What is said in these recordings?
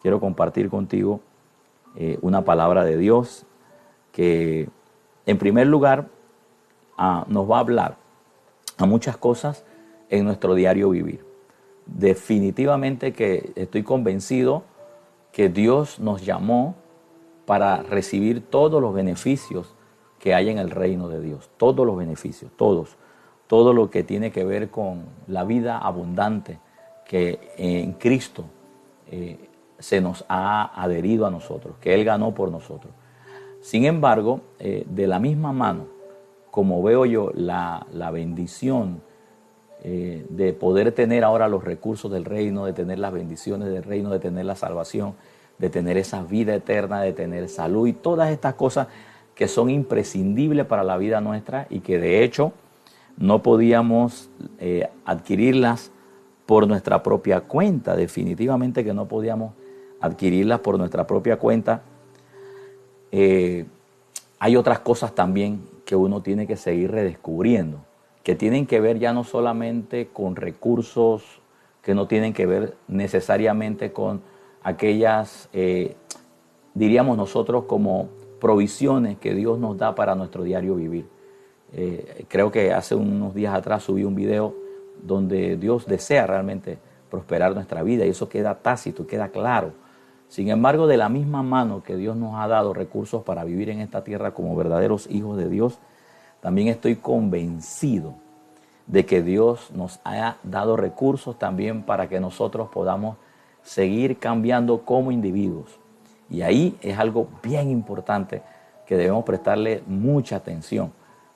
quiero compartir contigo una palabra de Dios que, en primer lugar, nos va a hablar a muchas cosas en nuestro diario vivir. Definitivamente que estoy convencido que Dios nos llamó para recibir todos los beneficios que hay en el reino de Dios. Todos los beneficios, todos. Todo lo que tiene que ver con la vida abundante que en Cristo se nos ha adherido a nosotros, que Él ganó por nosotros. Sin embargo, de la misma mano, como veo yo la bendición de poder tener ahora los recursos del reino, de tener las bendiciones del reino, de tener la salvación, de tener esa vida eterna, de tener salud y todas estas cosas que son imprescindibles para la vida nuestra y que de hecho no podíamos adquirirlas por nuestra propia cuenta. Definitivamente que no podíamos adquirirlas por nuestra propia cuenta. Hay otras cosas también que uno tiene que seguir redescubriendo, que tienen que ver ya no solamente con recursos, que no tienen que ver necesariamente con aquellas, diríamos nosotros, como provisiones que Dios nos da para nuestro diario vivir. Creo que hace unos días atrás subí un video donde Dios desea realmente prosperar nuestra vida y eso queda tácito, queda claro. Sin embargo, de la misma mano que Dios nos ha dado recursos para vivir en esta tierra como verdaderos hijos de Dios, también estoy convencido de que Dios nos ha dado recursos también para que nosotros podamos seguir cambiando como individuos. Y ahí es algo bien importante que debemos prestarle mucha atención,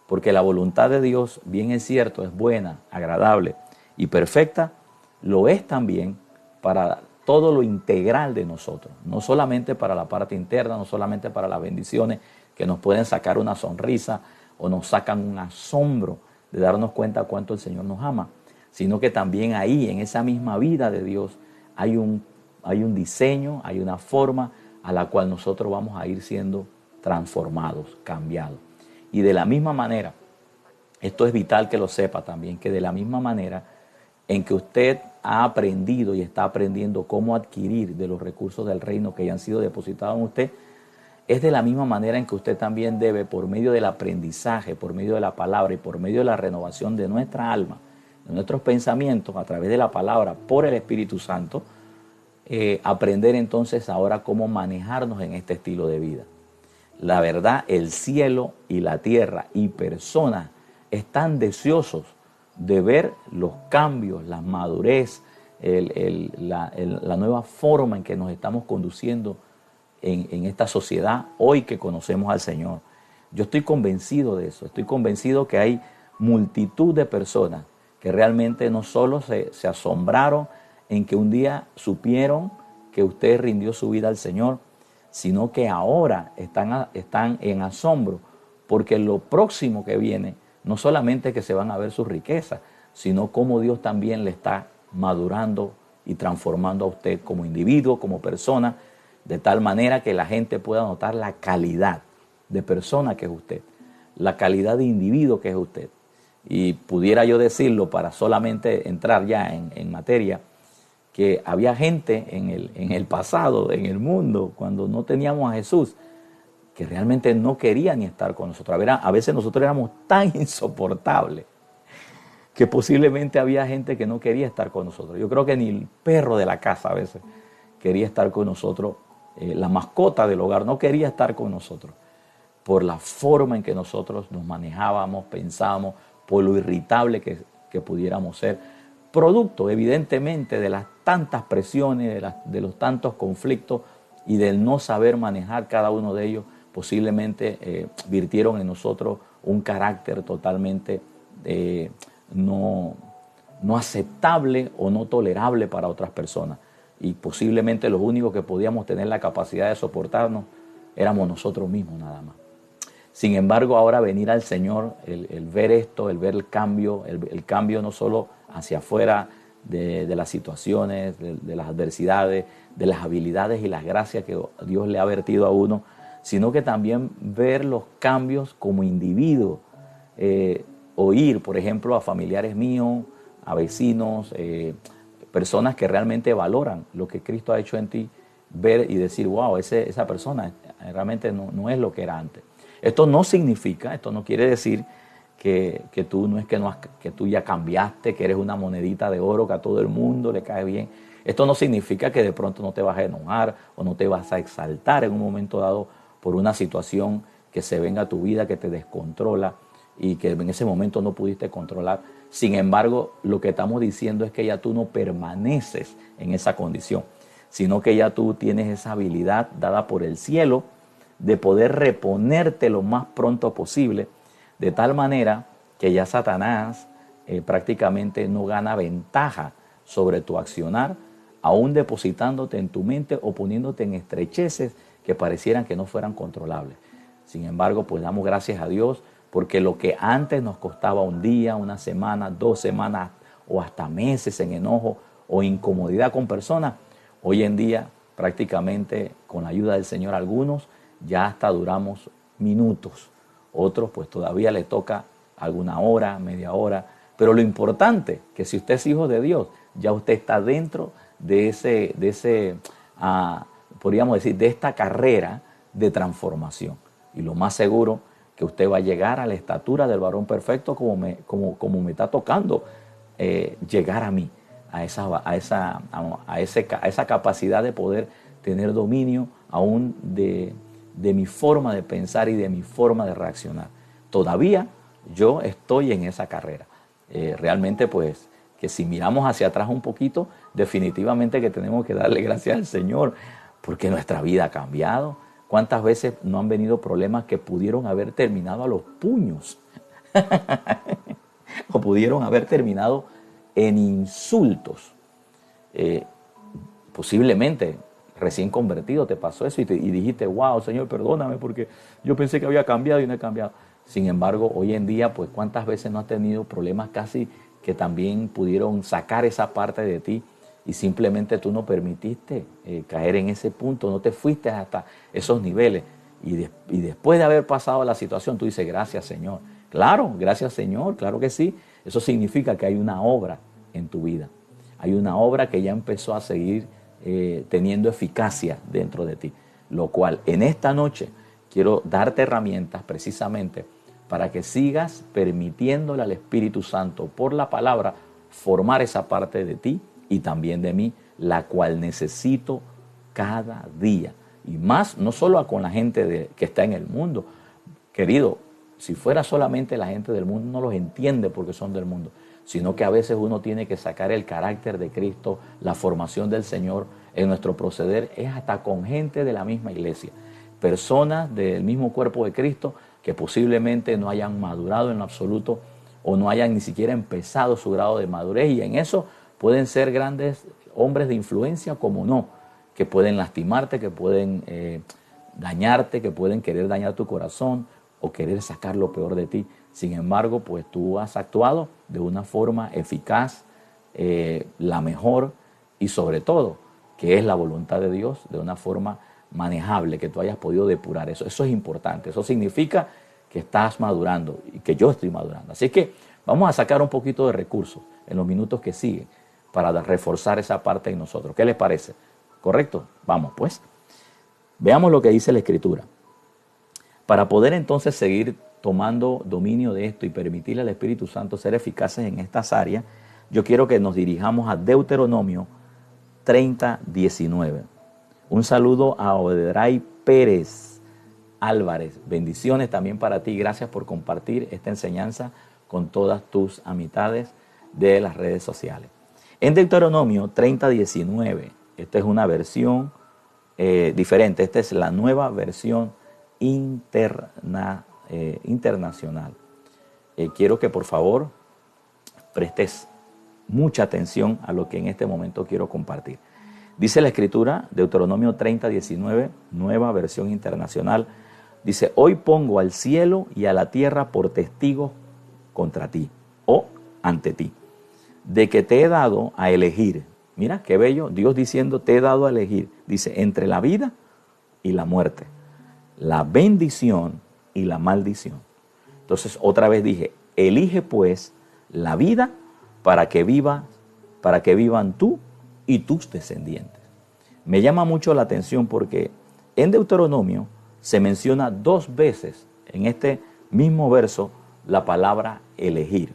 porque la voluntad de Dios, bien es cierto, es buena, agradable y perfecta, lo es también para todo lo integral de nosotros, no solamente para la parte interna, no solamente para las bendiciones que nos pueden sacar una sonrisa o nos sacan un asombro de darnos cuenta cuánto el Señor nos ama, sino que también ahí, en esa misma vida de Dios, hay un diseño, hay una forma a la cual nosotros vamos a ir siendo transformados, cambiados. Y de la misma manera, esto es vital que lo sepa también, que de la misma manera en que usted ha aprendido y está aprendiendo cómo adquirir de los recursos del reino que ya han sido depositados en usted, es de la misma manera en que usted también debe, por medio del aprendizaje, por medio de la palabra y por medio de la renovación de nuestra alma, de nuestros pensamientos, a través de la palabra, por el Espíritu Santo, aprender entonces ahora cómo manejarnos en este estilo de vida. La verdad, el cielo y la tierra y personas están deseosos de ver los cambios, la madurez, la nueva forma en que nos estamos conduciendo en esta sociedad hoy que conocemos al Señor. Yo estoy convencido de eso, estoy convencido que hay multitud de personas que realmente no solo se asombraron en que un día supieron que usted rindió su vida al Señor, sino que ahora están en asombro porque lo próximo que viene no solamente que se van a ver sus riquezas, sino cómo Dios también le está madurando y transformando a usted como individuo, como persona, de tal manera que la gente pueda notar la calidad de persona que es usted, la calidad de individuo que es usted. Y pudiera yo decirlo para solamente entrar ya en materia, que había gente en el pasado, en el mundo, cuando no teníamos a Jesús, que realmente no quería ni estar con nosotros. A veces nosotros éramos tan insoportables que posiblemente había gente que no quería estar con nosotros. Yo creo que ni el perro de la casa a veces quería estar con nosotros, la mascota del hogar no quería estar con nosotros, por la forma en que nosotros nos manejábamos, pensábamos, por lo irritable que pudiéramos ser, producto evidentemente de las tantas presiones, de los tantos conflictos y del no saber manejar cada uno de ellos. Posiblemente virtieron en nosotros un carácter totalmente no aceptable o no tolerable para otras personas. Y posiblemente los únicos que podíamos tener la capacidad de soportarnos éramos nosotros mismos nada más. Sin embargo, ahora venir al Señor, el ver esto, el ver el cambio no solo hacia afuera de las situaciones, de las adversidades, de las habilidades y las gracias que Dios le ha vertido a uno, sino que también ver los cambios como individuo, oír, por ejemplo, a familiares míos, a vecinos, personas que realmente valoran lo que Cristo ha hecho en ti, ver y decir, wow, esa persona realmente no es lo que era antes. Esto no significa, esto no quiere decir que tú no es que tú ya cambiaste, que eres una monedita de oro que a todo el mundo le cae bien. Esto no significa que de pronto no te vas a enojar o no te vas a exaltar en un momento dado por una situación que se venga a tu vida, que te descontrola y que en ese momento no pudiste controlar. Sin embargo, lo que estamos diciendo es que ya tú no permaneces en esa condición, sino que ya tú tienes esa habilidad dada por el cielo de poder reponerte lo más pronto posible, de tal manera que ya Satanás prácticamente no gana ventaja sobre tu accionar, aún depositándote en tu mente o poniéndote en estrecheces que parecieran que no fueran controlables. Sin embargo, pues damos gracias a Dios porque lo que antes nos costaba un día, una semana, 2 semanas o hasta meses en enojo o incomodidad con personas, hoy en día prácticamente con la ayuda del Señor algunos ya hasta duramos minutos. Otros pues todavía le toca alguna hora, media hora. Pero lo importante, que si usted es hijo de Dios, ya usted está dentro de podríamos decir, de esta carrera de transformación. Y lo más seguro que usted va a llegar a la estatura del varón perfecto como me está tocando llegar a mí, a esa capacidad de poder tener dominio aún de mi forma de pensar y de mi forma de reaccionar. Todavía yo estoy en esa carrera. Realmente pues que si miramos hacia atrás un poquito, definitivamente que tenemos que darle gracias al Señor porque nuestra vida ha cambiado. ¿Cuántas veces no han venido problemas que pudieron haber terminado a los puños? O pudieron haber terminado en insultos. Posiblemente recién convertido te pasó eso y dijiste, wow, Señor, perdóname porque yo pensé que había cambiado y no he cambiado. Sin embargo, hoy en día, pues cuántas veces no has tenido problemas casi que también pudieron sacar esa parte de ti y simplemente tú no permitiste caer en ese punto, no te fuiste hasta esos niveles. Y después de haber pasado la situación, tú dices, gracias Señor. Claro, gracias Señor, claro que sí. Eso significa que hay una obra en tu vida. Hay una obra que ya empezó a seguir teniendo eficacia dentro de ti. Lo cual en esta noche quiero darte herramientas precisamente para que sigas permitiéndole al Espíritu Santo por la palabra formar esa parte de ti y también de mí, la cual necesito cada día. Y más, no solo con la gente que está en el mundo. Querido, si fuera solamente la gente del mundo, no los entiende porque son del mundo, sino que a veces uno tiene que sacar el carácter de Cristo, la formación del Señor en nuestro proceder, es hasta con gente de la misma iglesia. Personas del mismo cuerpo de Cristo que posiblemente no hayan madurado en lo absoluto o no hayan ni siquiera empezado su grado de madurez, y en eso pueden ser grandes hombres de influencia como no, que pueden lastimarte, que pueden dañarte, que pueden querer dañar tu corazón o querer sacar lo peor de ti. Sin embargo, pues tú has actuado de una forma eficaz, la mejor y sobre todo, que es la voluntad de Dios, de una forma manejable, que tú hayas podido depurar eso. Eso es importante. Eso significa que estás madurando y que yo estoy madurando. Así que vamos a sacar un poquito de recursos en los minutos que siguen para reforzar esa parte en nosotros. ¿Qué les parece? ¿Correcto? Vamos pues. Veamos lo que dice la Escritura. Para poder entonces seguir tomando dominio de esto y permitirle al Espíritu Santo ser eficaces en estas áreas, yo quiero que nos dirijamos a Deuteronomio 30:19. Un saludo a Odedray Pérez Álvarez. Bendiciones también para ti. Gracias por compartir esta enseñanza con todas tus amistades de las redes sociales. En Deuteronomio 30:19, esta es una versión diferente. Esta es la nueva versión internacional. Quiero que por favor prestes mucha atención a lo que en este momento quiero compartir. Dice la Escritura, Deuteronomio 30:19, nueva versión internacional, dice, hoy pongo al cielo y a la tierra por testigos contra ti o ante ti, de que te he dado a elegir. Mira qué bello, Dios diciendo, te he dado a elegir, dice, entre la vida y la muerte, la bendición y la maldición. Entonces otra vez dije, elige pues la vida para que vivan tú y tus descendientes. me llama mucho la atención porque en Deuteronomio se menciona 2 veces en este mismo verso la palabra elegir,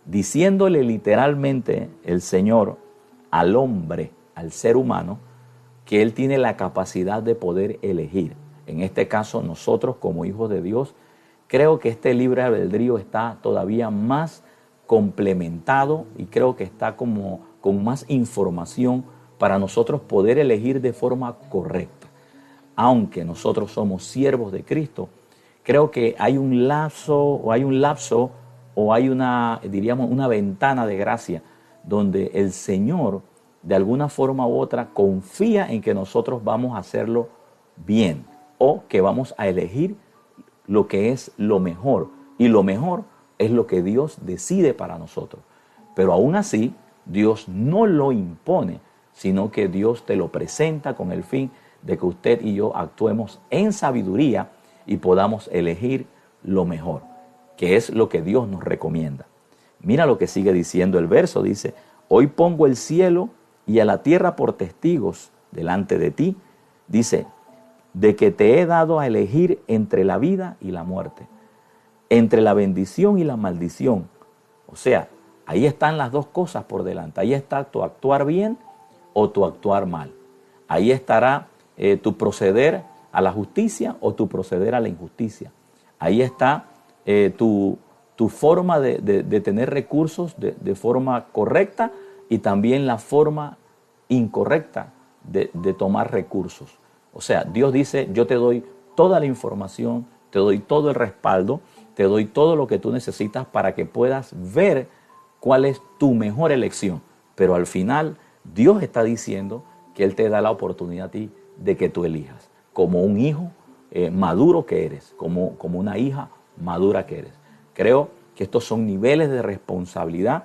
diciéndole literalmente el Señor al hombre, al ser humano, que Él tiene la capacidad de poder elegir. En este caso, nosotros como hijos de Dios, creo que este libre albedrío está todavía más complementado y creo que está como con más información para nosotros poder elegir de forma correcta. Aunque nosotros somos siervos de Cristo, creo que hay un lapso o hay una, diríamos, una ventana de gracia donde el Señor de alguna forma u otra confía en que nosotros vamos a hacerlo bien o que vamos a elegir lo que es lo mejor. Y lo mejor es lo que Dios decide para nosotros. Pero aún así, Dios no lo impone, sino que Dios te lo presenta con el fin de que usted y yo actuemos en sabiduría y podamos elegir lo mejor, que es lo que Dios nos recomienda. Mira lo que sigue diciendo el verso, dice: hoy pongo el cielo y a la tierra por testigos delante de ti, dice, de que te he dado a elegir entre la vida y la muerte, entre la bendición y la maldición. O sea, ahí están las dos cosas por delante. Ahí está tu actuar bien o tu actuar mal. Ahí estará tu proceder a la justicia o tu proceder a la injusticia. Ahí está tu forma de tener recursos de forma correcta y también la forma incorrecta de tomar recursos. O sea, Dios dice, yo te doy toda la información, te doy todo el respaldo, te doy todo lo que tú necesitas para que puedas ver cuál es tu mejor elección. Pero al final, Dios está diciendo que Él te da la oportunidad a ti de que tú elijas, como un hijo maduro que eres, como una hija madura que eres. Creo que estos son niveles de responsabilidad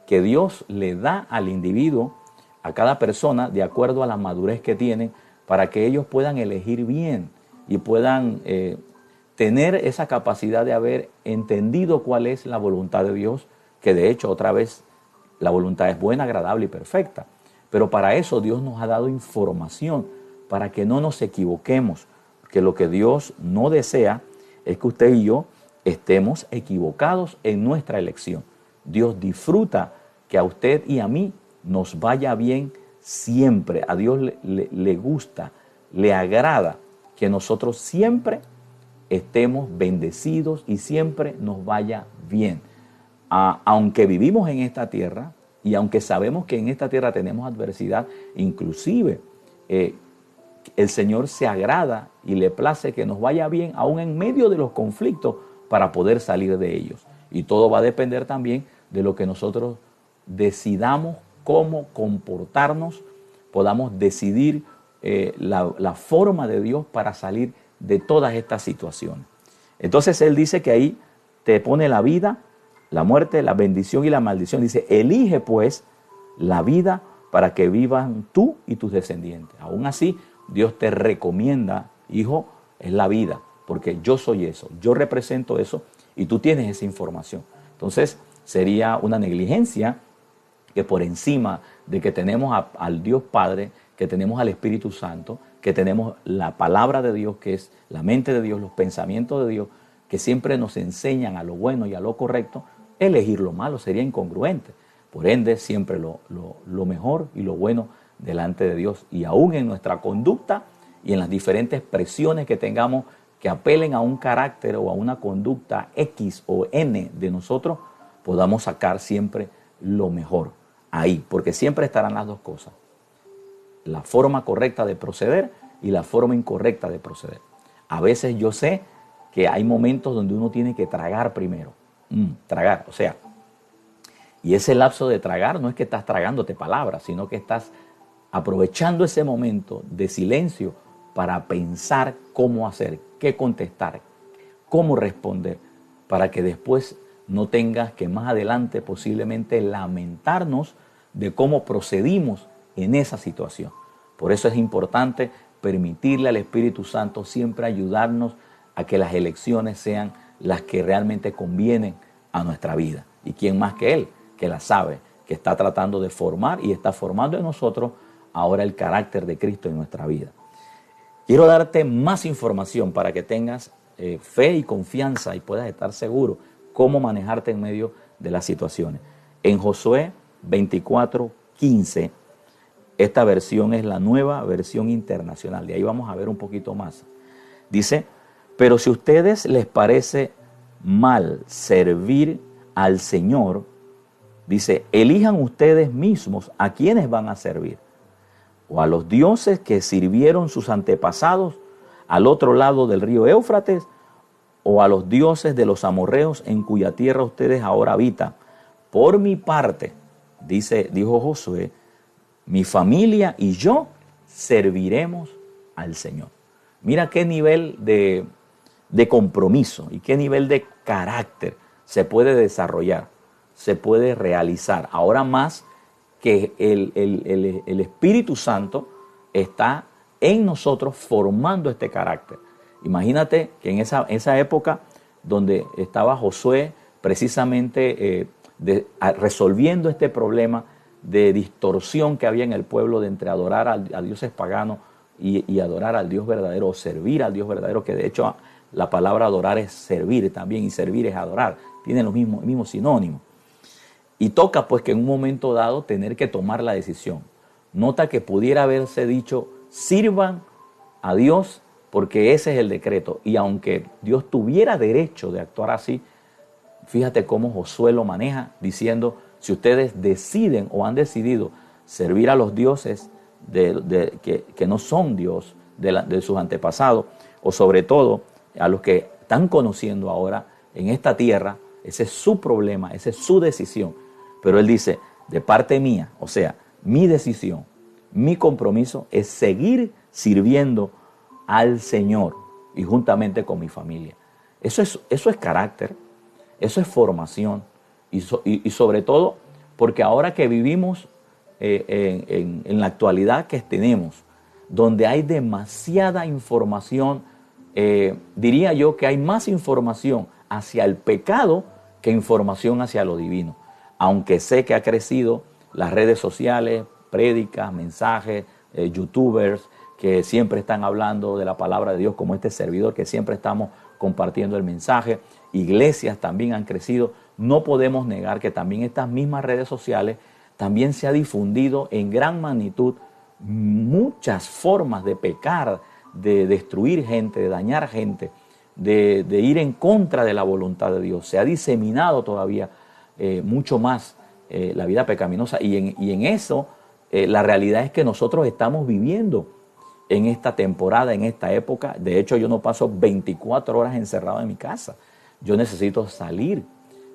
que Dios le da al individuo, a cada persona, de acuerdo a la madurez que tienen, para que ellos puedan elegir bien y puedan tener esa capacidad de haber entendido cuál es la voluntad de Dios, que de hecho, otra vez, la voluntad es buena, agradable y perfecta. Pero para eso Dios nos ha dado información, para que no nos equivoquemos, porque lo que Dios no desea es que usted y yo estemos equivocados en nuestra elección. Dios disfruta que a usted y a mí nos vaya bien siempre. A Dios le gusta, le agrada que nosotros siempre estemos bendecidos y siempre nos vaya bien. Aunque vivimos en esta tierra y aunque sabemos que en esta tierra tenemos adversidad, inclusive el Señor se agrada y le place que nos vaya bien aún en medio de los conflictos para poder salir de ellos. Y todo va a depender también de lo que nosotros decidamos cómo comportarnos, podamos decidir la forma de Dios para salir de todas estas situaciones. Entonces Él dice que ahí te pone la vida, la muerte, la bendición y la maldición. Dice, elige pues la vida para que vivan tú y tus descendientes. Aún así, Dios te recomienda, hijo, es la vida, porque yo soy eso, yo represento eso y tú tienes esa información. Entonces, sería una negligencia que por encima de que tenemos al Dios Padre, que tenemos al Espíritu Santo, que tenemos la palabra de Dios, que es la mente de Dios, los pensamientos de Dios, que siempre nos enseñan a lo bueno y a lo correcto, elegir lo malo sería incongruente. Por ende, siempre lo mejor y lo bueno delante de Dios. Y aún en nuestra conducta y en las diferentes presiones que tengamos que apelen a un carácter o a una conducta X o N de nosotros, podamos sacar siempre lo mejor ahí, porque siempre estarán las dos cosas: la forma correcta de proceder y la forma incorrecta de proceder. A veces yo sé que hay momentos donde uno tiene que tragar primero, tragar, o sea, y ese lapso de tragar no es que estás tragándote palabras, sino que estás aprovechando ese momento de silencio para pensar cómo hacer, qué contestar, cómo responder, para que después no tengas que más adelante posiblemente lamentarnos de cómo procedimos en esa situación. Por eso es importante permitirle al Espíritu Santo siempre ayudarnos a que las elecciones sean las que realmente convienen a nuestra vida. ¿Y quién más que Él, que la sabe, que está tratando de formar y está formando en nosotros ahora el carácter de Cristo en nuestra vida. Quiero darte más información para que tengas fe y confianza y puedas estar seguro cómo manejarte en medio de las situaciones. En Josué 24:15, esta versión es la nueva versión internacional. De ahí vamos a ver un poquito más. Dice, pero si a ustedes les parece mal servir al Señor, dice, elijan ustedes mismos a quienes van a servir. O a los dioses que sirvieron sus antepasados al otro lado del río Éufrates, o a los dioses de los amorreos en cuya tierra ustedes ahora habitan. Por mi parte, dijo Josué, mi familia y yo serviremos al Señor. Mira qué nivel de compromiso y qué nivel de carácter se puede desarrollar, se puede realizar. Ahora más que el Espíritu Santo está en nosotros formando este carácter. Imagínate que en esa época donde estaba Josué precisamente resolviendo este problema de distorsión que había en el pueblo de entre adorar a dioses paganos y adorar al Dios verdadero, o servir al Dios verdadero, que de hecho la palabra adorar es servir también, y servir es adorar, tienen los mismos sinónimos. Y toca pues que en un momento dado tener que tomar la decisión. Nota que pudiera haberse dicho, sirvan a Dios porque ese es el decreto. Y aunque Dios tuviera derecho de actuar así, fíjate cómo Josué lo maneja diciendo, si ustedes deciden o han decidido servir a los dioses que no son Dios de sus antepasados, o sobre todo a los que están conociendo ahora en esta tierra, ese es su problema, esa es su decisión. Pero él dice, de parte mía, o sea, mi decisión, mi compromiso es seguir sirviendo al Señor y juntamente con mi familia. Eso es carácter, eso es formación y sobre todo porque ahora que vivimos en la actualidad que tenemos, donde hay demasiada información, diría yo que hay más información hacia el pecado que información hacia lo divino. Aunque sé que ha crecido las redes sociales, prédicas, mensajes, youtubers que siempre están hablando de la palabra de Dios, como este servidor que siempre estamos compartiendo el mensaje. Iglesias también han crecido. No podemos negar que también estas mismas redes sociales también se ha difundido en gran magnitud muchas formas de pecar, de destruir gente, de dañar gente, de ir en contra de la voluntad de Dios. Se ha diseminado todavía mucho más la vida pecaminosa y en eso la realidad es que nosotros estamos viviendo en esta temporada, en esta época. De hecho, yo no paso 24 horas encerrado en mi casa. Yo necesito salir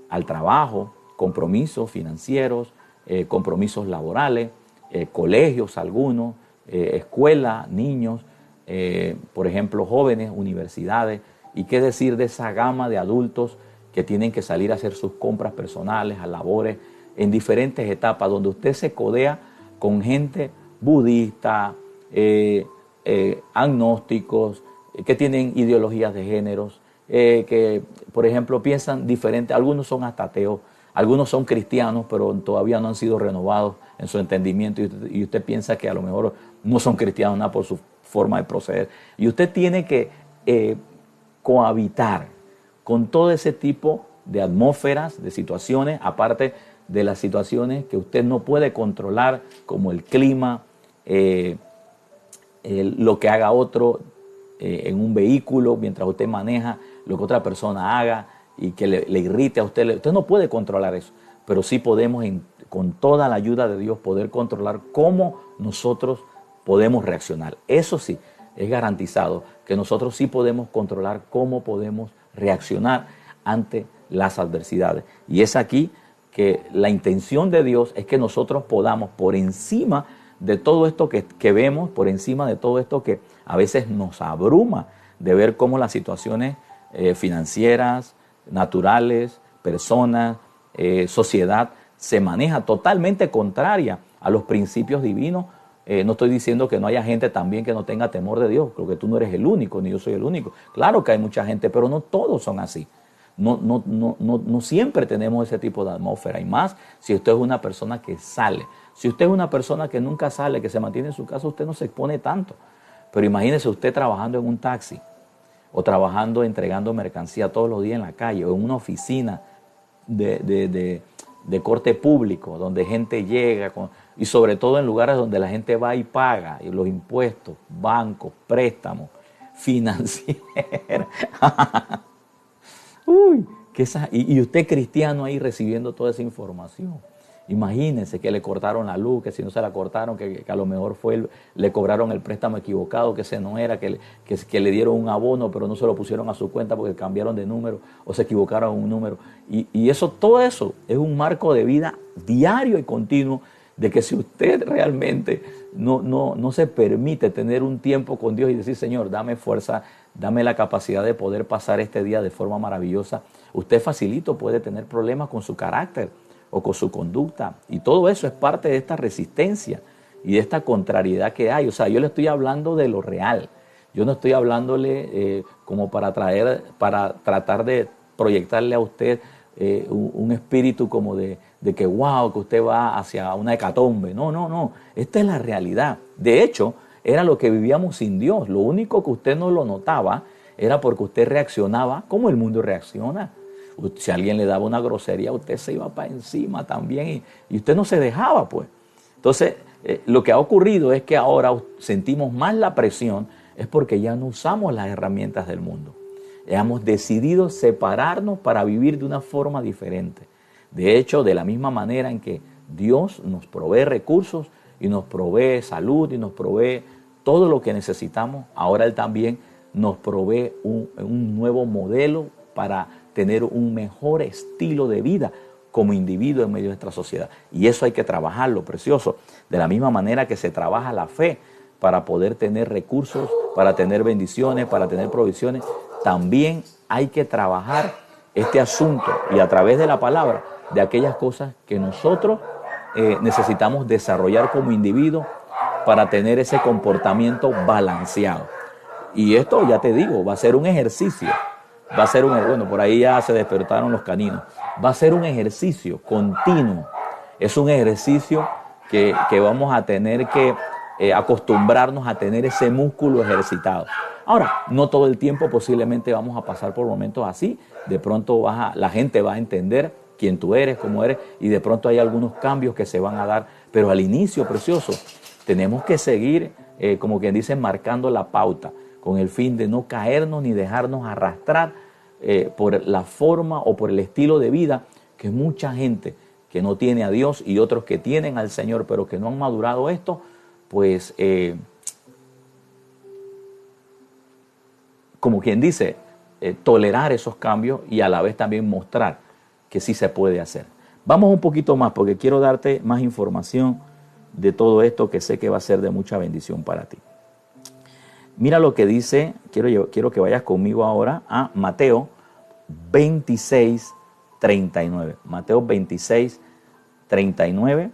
al trabajo, compromisos financieros, compromisos laborales, colegios algunos, escuelas, niños, por ejemplo, jóvenes, universidades. Y qué decir de esa gama de adultos que tienen que salir a hacer sus compras personales, a labores, en diferentes etapas, donde usted se codea con gente budista, agnósticos, que tienen ideologías de géneros, que, por ejemplo, piensan diferente. Algunos son hasta ateos, algunos son cristianos, pero todavía no han sido renovados en su entendimiento, y usted piensa que a lo mejor no son cristianos nada por su forma de proceder. Y usted tiene que cohabitar con todo ese tipo de atmósferas, de situaciones, aparte de las situaciones que usted no puede controlar, como el clima, lo que haga otro en un vehículo mientras usted maneja, lo que otra persona haga y que le irrite a usted. Usted no puede controlar eso, pero sí podemos, con toda la ayuda de Dios, poder controlar cómo nosotros podemos reaccionar. Eso sí, es garantizado que nosotros sí podemos controlar cómo podemos reaccionar ante las adversidades. Y es aquí que la intención de Dios es que nosotros podamos, por encima de todo esto que vemos, por encima de todo esto que a veces nos abruma, de ver cómo las situaciones financieras, naturales, personas, sociedad, se maneja totalmente contraria a los principios divinos. No estoy diciendo que no haya gente también que no tenga temor de Dios, creo que tú no eres el único, ni yo soy el único. Claro que hay mucha gente, pero no todos son así. No siempre tenemos ese tipo de atmósfera, y más si usted es una persona que sale Si usted es una persona que nunca sale, que se mantiene en su casa, usted no se expone tanto. Pero imagínese usted trabajando en un taxi o trabajando entregando mercancía todos los días en la calle o en una oficina de corte público, donde gente llega y sobre todo en lugares donde la gente va y paga y los impuestos, bancos, préstamos, financieras. Uy, y usted cristiano ahí recibiendo toda esa información. Imagínense que le cortaron la luz, que si no se la cortaron, que a lo mejor le cobraron el préstamo equivocado, que ese no era, que le dieron un abono, pero no se lo pusieron a su cuenta porque cambiaron de número o se equivocaron en un número. Y todo eso es un marco de vida diario y continuo de que si usted realmente no se permite tener un tiempo con Dios y decir, Señor, dame fuerza, dame la capacidad de poder pasar este día de forma maravillosa, usted facilito puede tener problemas con su carácter o con su conducta. Y todo eso es parte de esta resistencia y de esta contrariedad que hay. O sea, yo le estoy hablando de lo real. Yo no estoy hablándole como para tratar de proyectarle a usted un espíritu como de que wow, que usted va hacia una hecatombe. No. Esta es la realidad. De hecho, era lo que vivíamos sin Dios. Lo único que usted no lo notaba era porque usted reaccionaba como el mundo reacciona. Si alguien le daba una grosería, usted se iba para encima también y usted no se dejaba, pues. Entonces, lo que ha ocurrido es que ahora sentimos más la presión, es porque ya no usamos las herramientas del mundo. Hemos decidido separarnos para vivir de una forma diferente. De hecho, de la misma manera en que Dios nos provee recursos y nos provee salud y nos provee todo lo que necesitamos, ahora Él también nos provee un nuevo modelo para tener un mejor estilo de vida como individuo en medio de nuestra sociedad. Y eso hay que trabajarlo, precioso. De la misma manera que se trabaja la fe para poder tener recursos, para tener bendiciones, para tener provisiones, también hay que trabajar este asunto y a través de la palabra de aquellas cosas que nosotros necesitamos desarrollar como individuos para tener ese comportamiento balanceado. Y esto, ya te digo, va a ser un ejercicio. Va a ser bueno, por ahí ya se despertaron los caninos. Va a ser un ejercicio continuo. Es un ejercicio que vamos a tener que acostumbrarnos a tener ese músculo ejercitado. Ahora, no todo el tiempo posiblemente vamos a pasar por momentos así. De pronto la gente va a entender quién tú eres, cómo eres, y de pronto hay algunos cambios que se van a dar. Pero al inicio, precioso, tenemos que seguir, como quien dice, marcando la pauta, con el fin de no caernos ni dejarnos arrastrar por la forma o por el estilo de vida que mucha gente que no tiene a Dios y otros que tienen al Señor pero que no han madurado esto, pues como quien dice, tolerar esos cambios y a la vez también mostrar que sí se puede hacer. Vamos un poquito más porque quiero darte más información de todo esto que sé que va a ser de mucha bendición para ti. Mira lo que dice, quiero que vayas conmigo ahora a Mateo 26, 39. Mateo 26, 39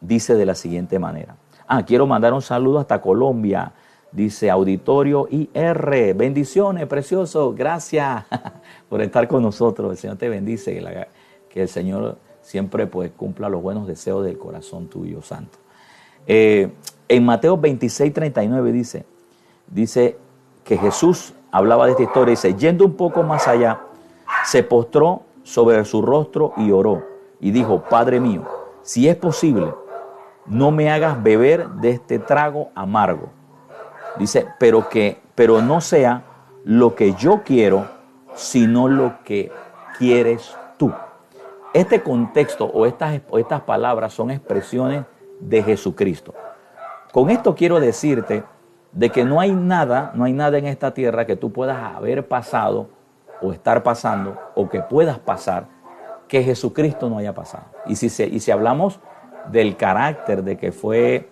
dice de la siguiente manera. Quiero mandar un saludo hasta Colombia. Dice Auditorio IR. Bendiciones, precioso. Gracias por estar con nosotros. El Señor te bendice. Que el Señor siempre pues cumpla los buenos deseos del corazón tuyo, santo. En Mateo 26, 39 dice que Jesús hablaba de esta historia, dice, yendo un poco más allá, se postró sobre su rostro y oró, y dijo, Padre mío, si es posible, no me hagas beber de este trago amargo. Dice, pero no sea lo que yo quiero, sino lo que quieres tú. Este contexto o estas palabras son expresiones de Jesucristo. Con esto quiero decirte de que no hay nada en esta tierra que tú puedas haber pasado o estar pasando o que puedas pasar que Jesucristo no haya pasado. Y si hablamos del carácter de que fue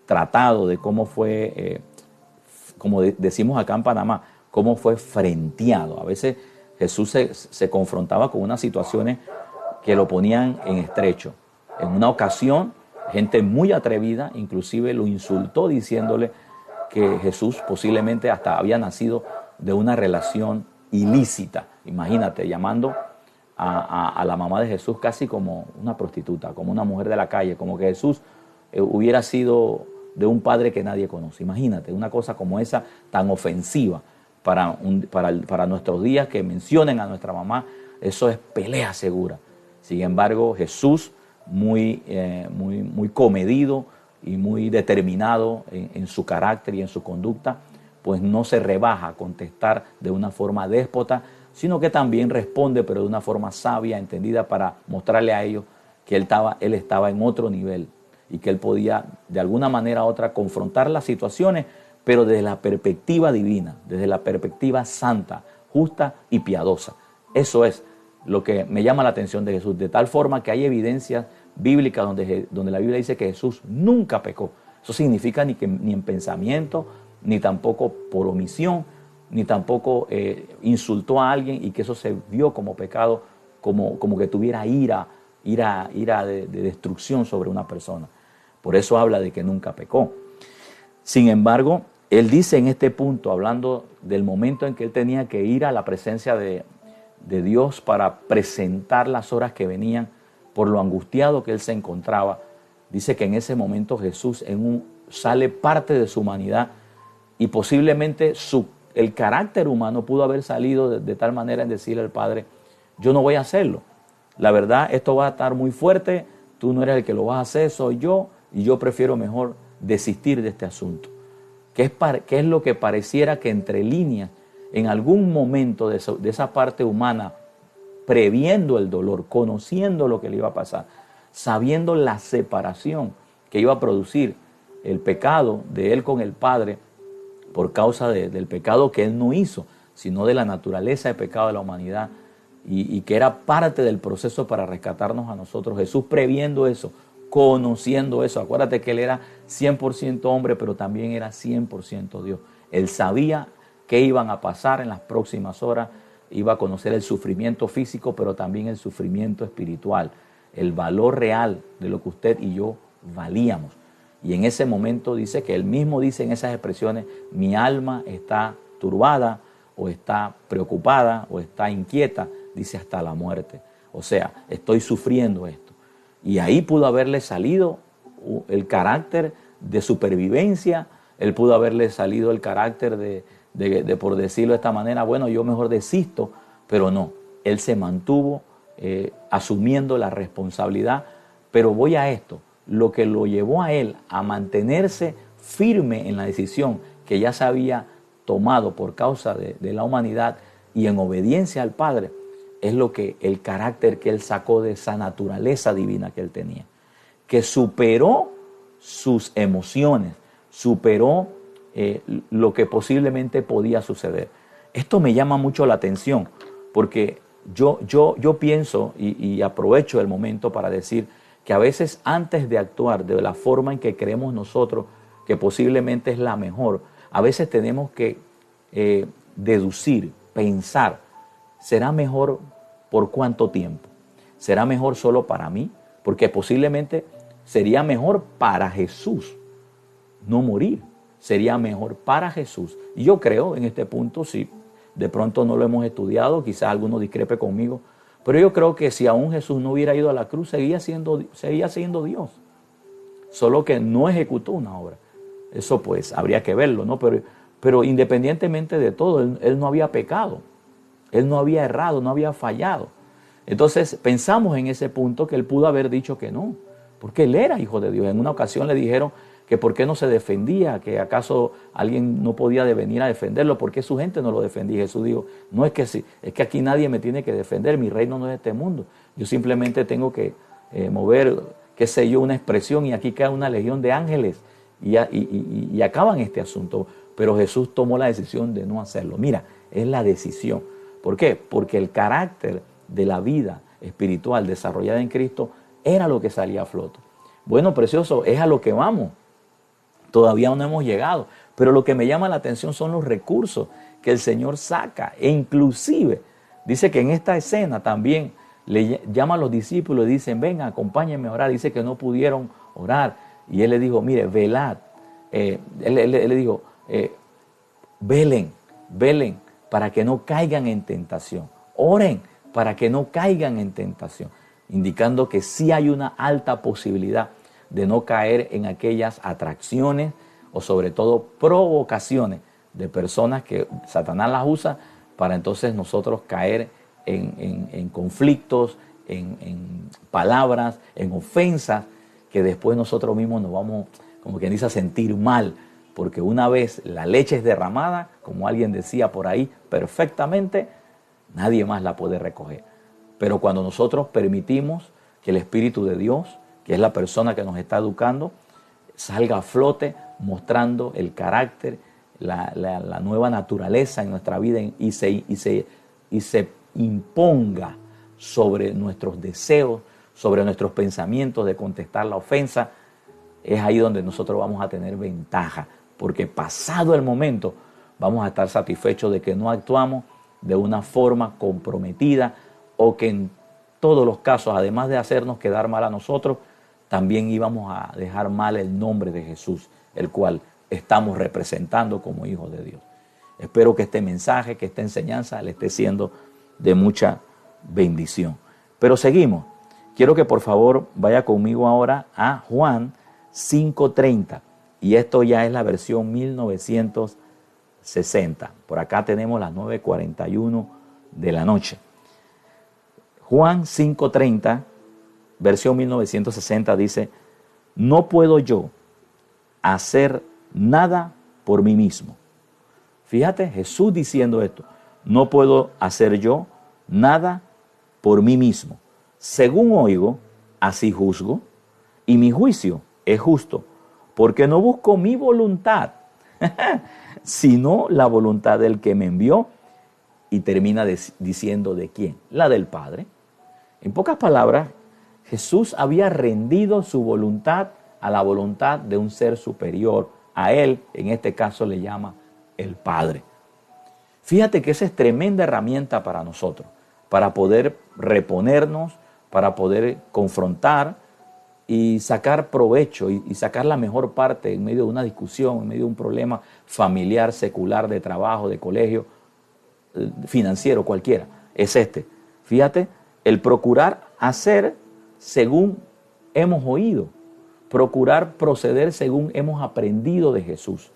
tratado, de cómo fue, como decimos acá en Panamá, cómo fue frenteado. A veces Jesús se confrontaba con unas situaciones que lo ponían en estrecho. En una ocasión, gente muy atrevida, inclusive lo insultó diciéndole que Jesús posiblemente hasta había nacido de una relación ilícita. Imagínate, llamando a la mamá de Jesús casi como una prostituta, como una mujer de la calle, como que Jesús hubiera sido de un padre que nadie conoce. Imagínate, una cosa como esa tan ofensiva para nuestros días, que mencionen a nuestra mamá, eso es pelea segura. Sin embargo, Jesús, muy comedido y muy determinado en su carácter y en su conducta, pues no se rebaja a contestar de una forma déspota, sino que también responde, pero de una forma sabia, entendida, para mostrarle a ellos que él estaba en otro nivel y que él podía de alguna manera u otra confrontar las situaciones, pero desde la perspectiva divina, desde la perspectiva santa, justa y piadosa. Eso es lo que me llama la atención de Jesús, de tal forma que hay evidencias bíblicas donde la Biblia dice que Jesús nunca pecó. Eso significa ni en pensamiento, ni tampoco por omisión, ni tampoco insultó a alguien y que eso se vio como pecado, como que tuviera ira de destrucción sobre una persona. Por eso habla de que nunca pecó. Sin embargo, él dice en este punto, hablando del momento en que él tenía que ir a la presencia de Dios para presentar las horas que venían, por lo angustiado que él se encontraba, dice que en ese momento Jesús sale parte de su humanidad y posiblemente el carácter humano pudo haber salido de tal manera en decirle al Padre, yo no voy a hacerlo. La verdad, esto va a estar muy fuerte, tú no eres el que lo vas a hacer, soy yo, y yo prefiero mejor desistir de este asunto. ¿Qué es lo que pareciera que entre líneas, en algún momento de esa parte humana, previendo el dolor, conociendo lo que le iba a pasar, sabiendo la separación que iba a producir el pecado de él con el Padre por causa del pecado que él no hizo, sino de la naturaleza de pecado de la humanidad, y que era parte del proceso para rescatarnos a nosotros. Jesús previendo eso, conociendo eso. Acuérdate que él era 100% hombre, pero también era 100% Dios. Él sabía qué iban a pasar en las próximas horas, iba a conocer el sufrimiento físico, pero también el sufrimiento espiritual, el valor real de lo que usted y yo valíamos. Y en ese momento dice que él mismo dice en esas expresiones, mi alma está turbada, o está preocupada, o está inquieta, dice hasta la muerte. O sea, estoy sufriendo esto. Y ahí pudo haberle salido el carácter de supervivencia, él pudo haberle salido el carácter de por decirlo de esta manera, bueno, yo mejor desisto, pero no, él se mantuvo asumiendo la responsabilidad. Pero voy a esto, lo que lo llevó a él a mantenerse firme en la decisión que ya se había tomado por causa de la humanidad y en obediencia al Padre, es el carácter que él sacó de esa naturaleza divina que él tenía, que superó sus emociones, superó lo que posiblemente podía suceder. Esto me llama mucho la atención, porque yo pienso y aprovecho el momento para decir que a veces antes de actuar de la forma en que creemos nosotros que posiblemente es la mejor, a veces tenemos que deducir, pensar, ¿será mejor por cuánto tiempo? ¿Será mejor solo para mí? Porque posiblemente sería mejor para Jesús no morir. Sería mejor para Jesús. Y yo creo en este punto, si de pronto no lo hemos estudiado, quizás alguno discrepe conmigo, pero yo creo que si aún Jesús no hubiera ido a la cruz, seguía siendo Dios. Solo que no ejecutó una obra. Eso pues habría que verlo, ¿no? Pero independientemente de todo, él no había pecado. Él no había errado, no había fallado. Entonces pensamos en ese punto que él pudo haber dicho que no, porque él era hijo de Dios. En una ocasión le dijeron que por qué no se defendía, que acaso alguien no podía venir a defenderlo, por qué su gente no lo defendía. Y Jesús dijo, no es que sí, es que aquí nadie me tiene que defender, mi reino no es de este mundo. Yo simplemente tengo que mover, qué sé yo, una expresión y aquí queda una legión de ángeles y acaban este asunto. Pero Jesús tomó la decisión de no hacerlo. Mira, es la decisión. ¿Por qué? Porque el carácter de la vida espiritual desarrollada en Cristo era lo que salía a flote. Bueno, precioso, es a lo que vamos. Todavía no hemos llegado, pero lo que me llama la atención son los recursos que el Señor saca, e inclusive dice que en esta escena también le llama a los discípulos y dicen, vengan, acompáñenme a orar. Dice que no pudieron orar y él le dijo, mire, velad. Él le dijo, velen para que no caigan en tentación. Oren para que no caigan en tentación, indicando que sí hay una alta posibilidad de no caer en aquellas atracciones o sobre todo provocaciones de personas que Satanás las usa para entonces nosotros caer en conflictos, en palabras, en ofensas, que después nosotros mismos nos vamos, como quien dice, a sentir mal, porque una vez la leche es derramada, como alguien decía por ahí perfectamente, nadie más la puede recoger. Pero cuando nosotros permitimos que el Espíritu de Dios, que es la persona que nos está educando, salga a flote mostrando el carácter, la nueva naturaleza en nuestra vida y se imponga sobre nuestros deseos, sobre nuestros pensamientos de contestar la ofensa, es ahí donde nosotros vamos a tener ventaja, porque pasado el momento vamos a estar satisfechos de que no actuamos de una forma comprometida o que en todos los casos, además de hacernos quedar mal a nosotros, también íbamos a dejar mal el nombre de Jesús, el cual estamos representando como hijos de Dios. Espero que este mensaje, que esta enseñanza le esté siendo de mucha bendición. Pero seguimos. Quiero que por favor vaya conmigo ahora a Juan 5:30. Y esto ya es la versión 1960. Por acá tenemos las 9:41 de la noche. Juan 5:30, versión 1960 dice: no puedo yo hacer nada por mí mismo. Fíjate, Jesús diciendo esto: no puedo hacer yo nada por mí mismo. Según oigo, así juzgo, y mi juicio es justo, porque no busco mi voluntad, sino la voluntad del que me envió. Y termina diciendo ¿de quién? La del Padre. En pocas palabras, Jesús había rendido su voluntad a la voluntad de un ser superior. A él, en este caso, le llama el Padre. Fíjate que esa es tremenda herramienta para nosotros, para poder reponernos, para poder confrontar y sacar provecho y sacar la mejor parte en medio de una discusión, en medio de un problema familiar, secular, de trabajo, de colegio, financiero, cualquiera. Es este. Fíjate, el procurar hacer según hemos oído, procurar proceder según hemos aprendido de Jesús,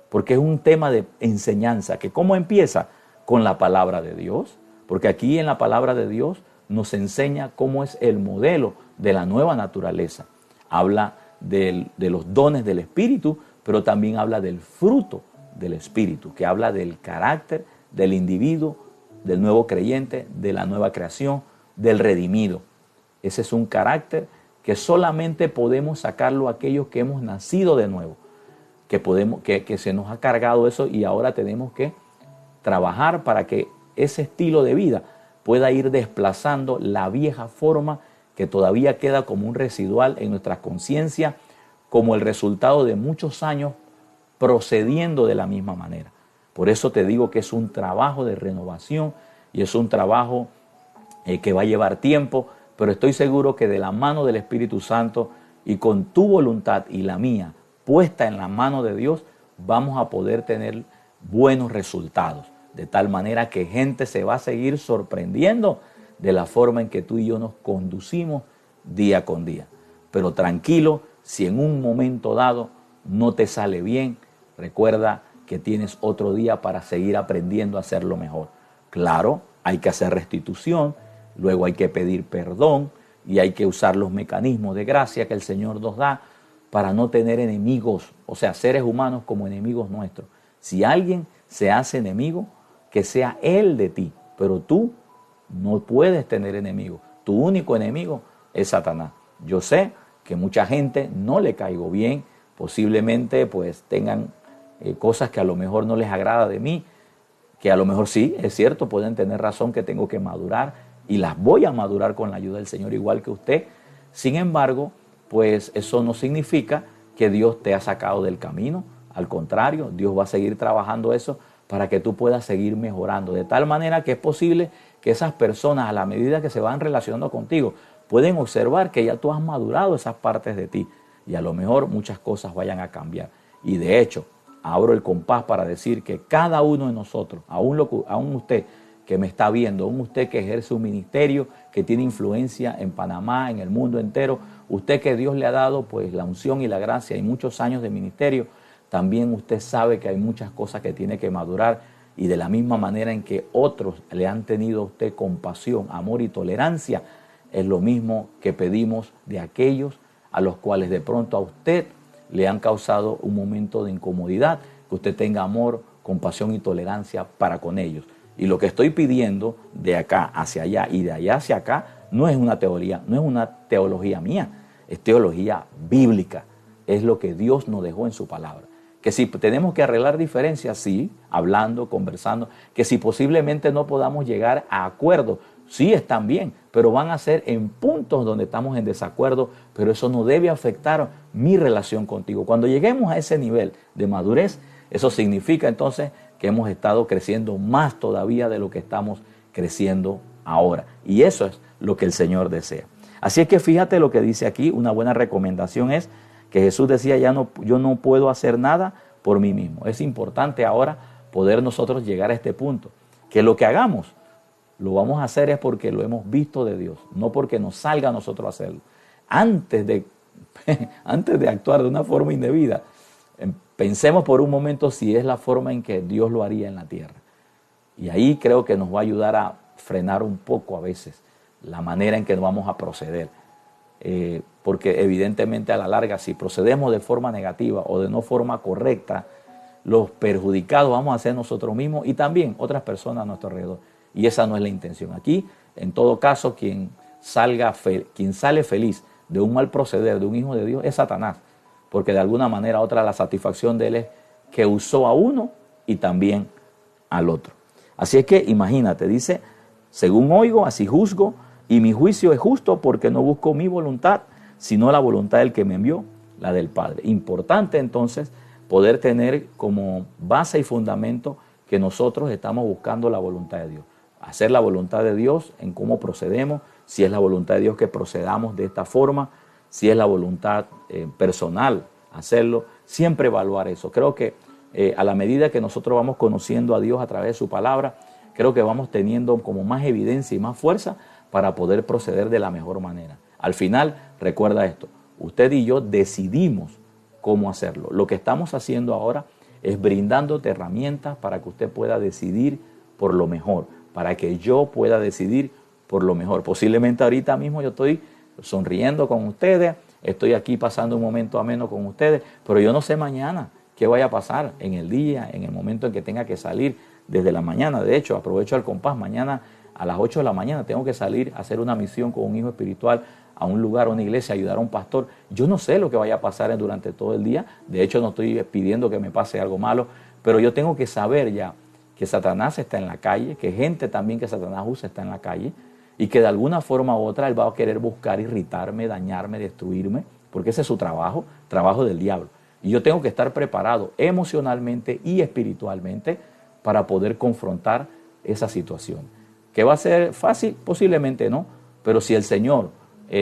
porque es un tema de enseñanza, que ¿cómo empieza? Con la palabra de Dios, porque aquí en la palabra de Dios nos enseña cómo es el modelo de la nueva naturaleza. Habla de los dones del Espíritu, pero también habla del fruto del Espíritu, que habla del carácter del individuo, del nuevo creyente, de la nueva creación, del redimido. Ese es un carácter que solamente podemos sacarlo aquellos que hemos nacido de nuevo, que se nos ha cargado eso y ahora tenemos que trabajar para que ese estilo de vida pueda ir desplazando la vieja forma que todavía queda como un residual en nuestra conciencia, como el resultado de muchos años procediendo de la misma manera. Por eso te digo que es un trabajo de renovación y es un trabajo que va a llevar tiempo, pero estoy seguro que de la mano del Espíritu Santo y con tu voluntad y la mía puesta en la mano de Dios, vamos a poder tener buenos resultados. De tal manera que gente se va a seguir sorprendiendo de la forma en que tú y yo nos conducimos día con día. Pero tranquilo, si en un momento dado no te sale bien, recuerda que tienes otro día para seguir aprendiendo a hacerlo mejor. Claro, hay que hacer restitución, luego hay que pedir perdón y hay que usar los mecanismos de gracia que el Señor nos da para no tener enemigos, o sea, seres humanos como enemigos nuestros. Si alguien se hace enemigo, que sea él de ti, pero tú no puedes tener enemigos. Tu único enemigo es Satanás. Yo sé que mucha gente no le caigo bien, posiblemente pues tengan cosas que a lo mejor no les agrada de mí, que a lo mejor sí, es cierto, pueden tener razón que tengo que madurar y las voy a madurar con la ayuda del Señor igual que usted. Sin embargo, pues eso no significa que Dios te ha sacado del camino. Al contrario, Dios va a seguir trabajando eso para que tú puedas seguir mejorando. De tal manera que es posible que esas personas, a la medida que se van relacionando contigo, pueden observar que ya tú has madurado esas partes de ti y a lo mejor muchas cosas vayan a cambiar. Y de hecho, abro el compás para decir que cada uno de nosotros, aún usted que me está viendo, aún usted que ejerce un ministerio, que tiene influencia en Panamá, en el mundo entero, usted que Dios le ha dado pues la unción y la gracia y muchos años de ministerio, también usted sabe que hay muchas cosas que tiene que madurar, y de la misma manera en que otros le han tenido a usted compasión, amor y tolerancia, es lo mismo que pedimos de aquellos a los cuales de pronto a usted le han causado un momento de incomodidad, que usted tenga amor, compasión y tolerancia para con ellos. Y lo que estoy pidiendo de acá hacia allá y de allá hacia acá no es una teoría, no es una teología mía, es teología bíblica, es lo que Dios nos dejó en su palabra. Que si tenemos que arreglar diferencias, sí, hablando, conversando, que si posiblemente no podamos llegar a acuerdos, sí, están bien, pero van a ser en puntos donde estamos en desacuerdo, pero eso no debe afectar mi relación contigo. Cuando lleguemos a ese nivel de madurez, eso significa entonces que hemos estado creciendo más todavía de lo que estamos creciendo ahora. Y eso es lo que el Señor desea. Así es que fíjate lo que dice aquí, una buena recomendación es que Jesús decía, yo no puedo hacer nada por mí mismo. Es importante ahora poder nosotros llegar a este punto, que lo que hagamos, lo vamos a hacer es porque lo hemos visto de Dios, no porque nos salga a nosotros hacerlo. Antes de actuar de una forma indebida, pensemos por un momento si es la forma en que Dios lo haría en la tierra. Y ahí creo que nos va a ayudar a frenar un poco a veces la manera en que vamos a proceder. Porque evidentemente a la larga, si procedemos de forma negativa o de no forma correcta, los perjudicados vamos a ser nosotros mismos y también otras personas a nuestro alrededor. Y esa no es la intención. Aquí, en todo caso, quien sale feliz de un mal proceder de un hijo de Dios es Satanás. Porque de alguna manera otra la satisfacción de él es que usó a uno y también al otro. Así es que imagínate, dice, según oigo, así juzgo, y mi juicio es justo porque no busco mi voluntad, sino la voluntad del que me envió, la del Padre. Importante entonces poder tener como base y fundamento que nosotros estamos buscando la voluntad de Dios. Hacer la voluntad de Dios en cómo procedemos, si es la voluntad de Dios que procedamos de esta forma, si es la voluntad personal hacerlo, siempre evaluar eso. Creo que a la medida que nosotros vamos conociendo a Dios a través de su palabra, creo que vamos teniendo como más evidencia y más fuerza para poder proceder de la mejor manera. Al final, recuerda esto, usted y yo decidimos cómo hacerlo. Lo que estamos haciendo ahora es brindándote herramientas para que usted pueda decidir por lo mejor, para que yo pueda decidir por lo mejor. Posiblemente ahorita mismo yo estoy sonriendo con ustedes, estoy aquí pasando un momento ameno con ustedes, pero yo no sé mañana qué vaya a pasar en el día, en el momento en que tenga que salir desde la mañana. De hecho, aprovecho el compás, mañana a las 8 de la mañana tengo que salir a hacer una misión con un hijo espiritual a un lugar, a una iglesia, ayudar a un pastor. Yo no sé lo que vaya a pasar durante todo el día, de hecho no estoy pidiendo que me pase algo malo, pero yo tengo que saber ya que Satanás está en la calle, que gente también que Satanás usa está en la calle, y que de alguna forma u otra él va a querer buscar irritarme, dañarme, destruirme, porque ese es su trabajo, trabajo del diablo. Y yo tengo que estar preparado emocionalmente y espiritualmente para poder confrontar esa situación. ¿Que va a ser fácil? Posiblemente no, pero si el Señor,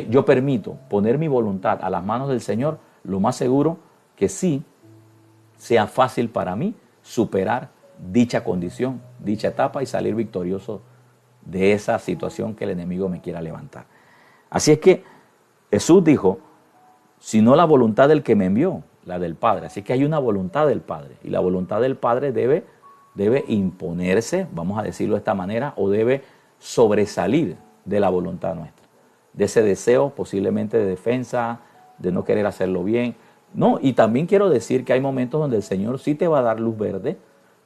yo permito poner mi voluntad a las manos del Señor, lo más seguro que sí sea fácil para mí superar dicha condición, dicha etapa y salir victorioso de esa situación que el enemigo me quiera levantar. Así es que Jesús dijo, sino la voluntad del que me envió, la del Padre. Así que hay una voluntad del Padre y la voluntad del Padre debe imponerse, vamos a decirlo de esta manera, o debe sobresalir de la voluntad nuestra, de ese deseo posiblemente de defensa, de no querer hacerlo bien. No, y también quiero decir que hay momentos donde el Señor sí te va a dar luz verde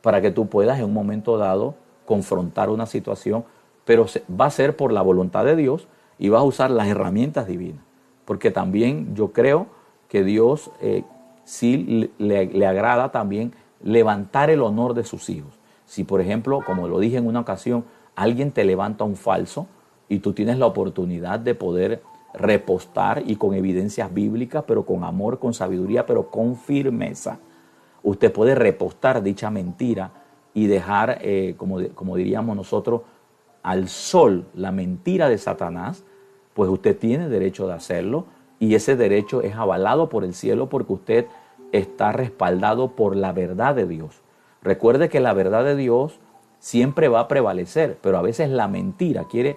para que tú puedas en un momento dado confrontar una situación, pero va a ser por la voluntad de Dios y vas a usar las herramientas divinas, porque también yo creo que Dios sí le agrada también levantar el honor de sus hijos. Si por ejemplo, como lo dije en una ocasión, alguien te levanta un falso y tú tienes la oportunidad de poder repostar y con evidencias bíblicas, pero con amor, con sabiduría, pero con firmeza, usted puede repostar dicha mentira y dejar, como diríamos nosotros, al sol la mentira de Satanás, pues usted tiene derecho de hacerlo y ese derecho es avalado por el cielo porque usted está respaldado por la verdad de Dios. Recuerde que la verdad de Dios siempre va a prevalecer, pero a veces la mentira quiere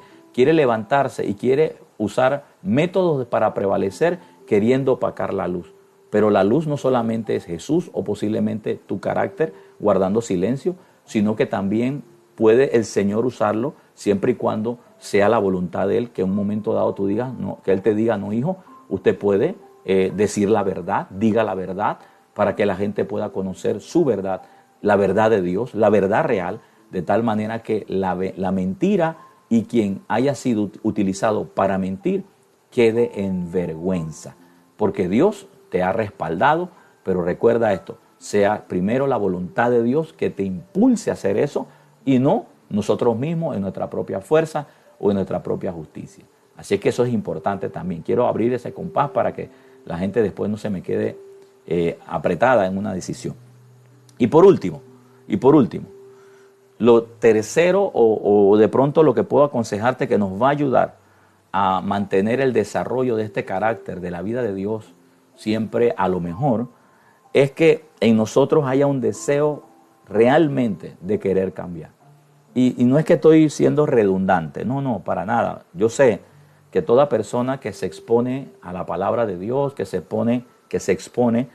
levantarse y quiere usar métodos para prevalecer queriendo opacar la luz. Pero la luz no solamente es Jesús o posiblemente tu carácter guardando silencio, sino que también puede el Señor usarlo siempre y cuando sea la voluntad de Él, que en un momento dado tú digas, no, que Él te diga, no hijo, usted puede decir la verdad, diga la verdad, para que la gente pueda conocer su verdad, la verdad de Dios, la verdad real, de tal manera que la mentira y quien haya sido utilizado para mentir quede en vergüenza, porque Dios te ha respaldado, pero recuerda esto, sea primero la voluntad de Dios que te impulse a hacer eso y no nosotros mismos en nuestra propia fuerza o en nuestra propia justicia. Así que eso es importante también. Quiero abrir ese compás para que la gente después no se me quede apretada en una decisión. Y por último, lo tercero o de pronto lo que puedo aconsejarte que nos va a ayudar a mantener el desarrollo de este carácter de la vida de Dios siempre a lo mejor, es que en nosotros haya un deseo realmente de querer cambiar. Y no es que estoy siendo redundante, no, para nada. Yo sé que toda persona que se expone a la palabra de Dios, que se expone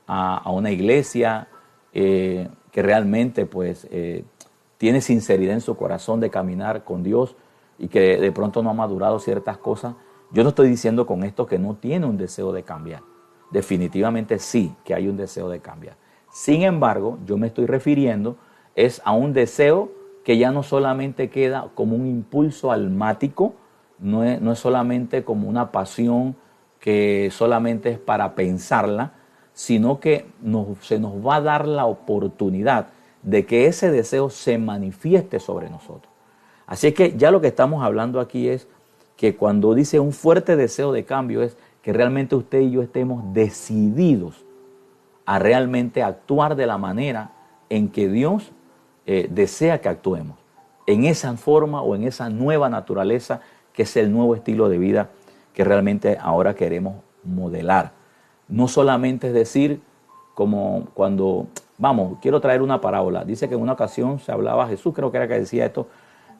a una iglesia, que realmente pues tiene sinceridad en su corazón de caminar con Dios y que de pronto no ha madurado ciertas cosas, yo no estoy diciendo con esto que no tiene un deseo de cambiar. Definitivamente sí que hay un deseo de cambiar. Sin embargo, yo me estoy refiriendo es a un deseo que ya no solamente queda como un impulso almático, no es solamente como una pasión que solamente es para pensarla, sino que se nos va a dar la oportunidad de que ese deseo se manifieste sobre nosotros. Así que ya lo que estamos hablando aquí es que cuando dice un fuerte deseo de cambio es que realmente usted y yo estemos decididos a realmente actuar de la manera en que Dios desea que actuemos, en esa forma o en esa nueva naturaleza que es el nuevo estilo de vida que realmente ahora queremos modelar. No solamente es decir, como cuando, quiero traer una parábola, dice que en una ocasión se hablaba, Jesús creo que era que decía esto,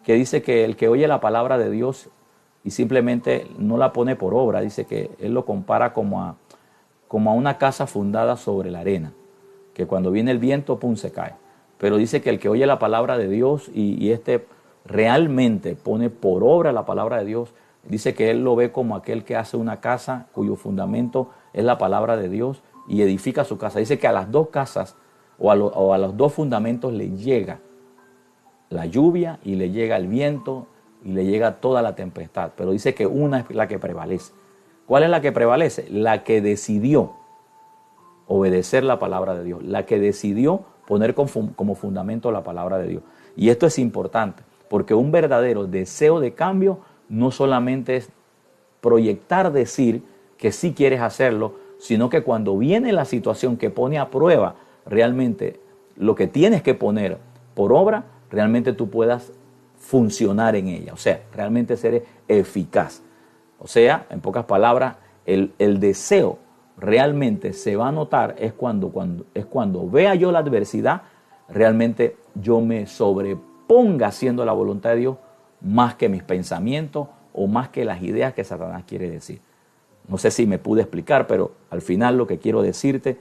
que dice que el que oye la palabra de Dios y simplemente no la pone por obra, dice que él lo compara como a una casa fundada sobre la arena, que cuando viene el viento, pum, se cae. Pero dice que el que oye la palabra de Dios y realmente pone por obra la palabra de Dios, dice que él lo ve como aquel que hace una casa cuyo fundamento es la palabra de Dios y edifica su casa. Dice que a las dos casas o a los dos fundamentos le llega la lluvia y le llega el viento y le llega toda la tempestad, pero dice que una es la que prevalece. ¿Cuál es la que prevalece? La que decidió obedecer la palabra de Dios, la que decidió poner como fundamento la palabra de Dios. Y esto es importante, porque un verdadero deseo de cambio no solamente es proyectar, decir que sí quieres hacerlo, sino que cuando viene la situación que pone a prueba realmente lo que tienes que poner por obra, realmente tú puedas funcionar en ella, o sea, realmente ser eficaz. O sea, en pocas palabras, el deseo realmente se va a notar es cuando vea yo la adversidad, realmente yo me sobreponga haciendo la voluntad de Dios más que mis pensamientos o más que las ideas que Satanás quiere decir. No sé si me pude explicar, pero al final lo que quiero decirte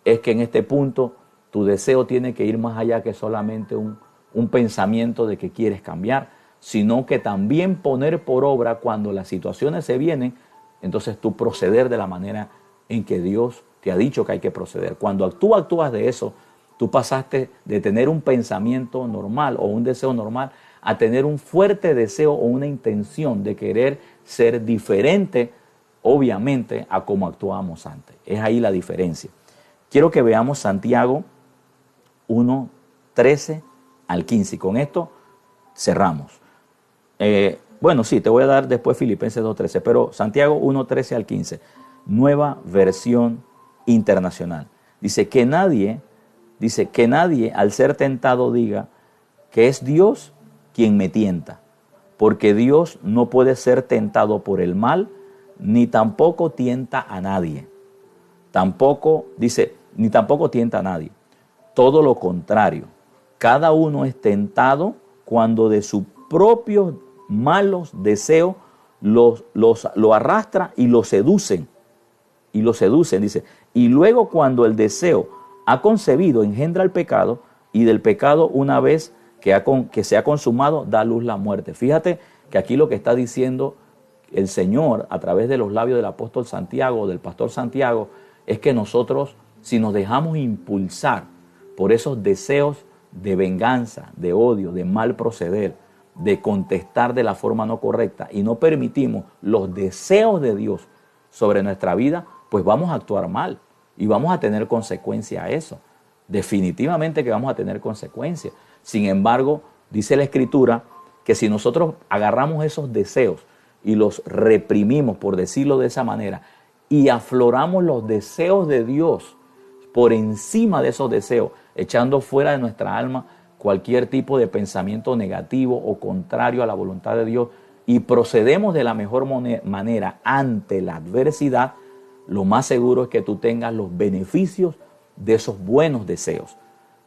es que en este punto tu deseo tiene que ir más allá que solamente un pensamiento de que quieres cambiar, sino que también poner por obra cuando las situaciones se vienen, entonces tú proceder de la manera en que Dios te ha dicho que hay que proceder. Cuando tú actúas de eso, tú pasaste de tener un pensamiento normal o un deseo normal a tener un fuerte deseo o una intención de querer ser diferente, obviamente, a como actuábamos antes. Es ahí la diferencia. Quiero que veamos Santiago 1, 13 al 15. Y con esto cerramos. Bueno, sí, te voy a dar después Filipenses 2.13, pero Santiago 1.13 al 15, nueva versión internacional. Dice que nadie al ser tentado diga que es Dios quien me tienta, porque Dios no puede ser tentado por el mal, ni tampoco tienta a nadie. Ni tampoco tienta a nadie. Todo lo contrario, cada uno es tentado cuando de sus propios malos deseos lo arrastra y lo seducen. Y lo seducen, dice. Y luego cuando el deseo ha concebido, engendra el pecado, y del pecado una vez que se ha consumado, da a luz la muerte. Fíjate que aquí lo que está diciendo el Señor a través de los labios del apóstol Santiago, del pastor Santiago, es que nosotros, si nos dejamos impulsar por esos deseos de venganza, de odio, de mal proceder, de contestar de la forma no correcta, y no permitimos los deseos de Dios sobre nuestra vida, pues vamos a actuar mal y vamos a tener consecuencia a eso. Definitivamente que vamos a tener consecuencias. Sin embargo, dice la Escritura que si nosotros agarramos esos deseos y los reprimimos, por decirlo de esa manera, y afloramos los deseos de Dios por encima de esos deseos, echando fuera de nuestra alma cualquier tipo de pensamiento negativo o contrario a la voluntad de Dios, y procedemos de la mejor manera ante la adversidad, lo más seguro es que tú tengas los beneficios de esos buenos deseos.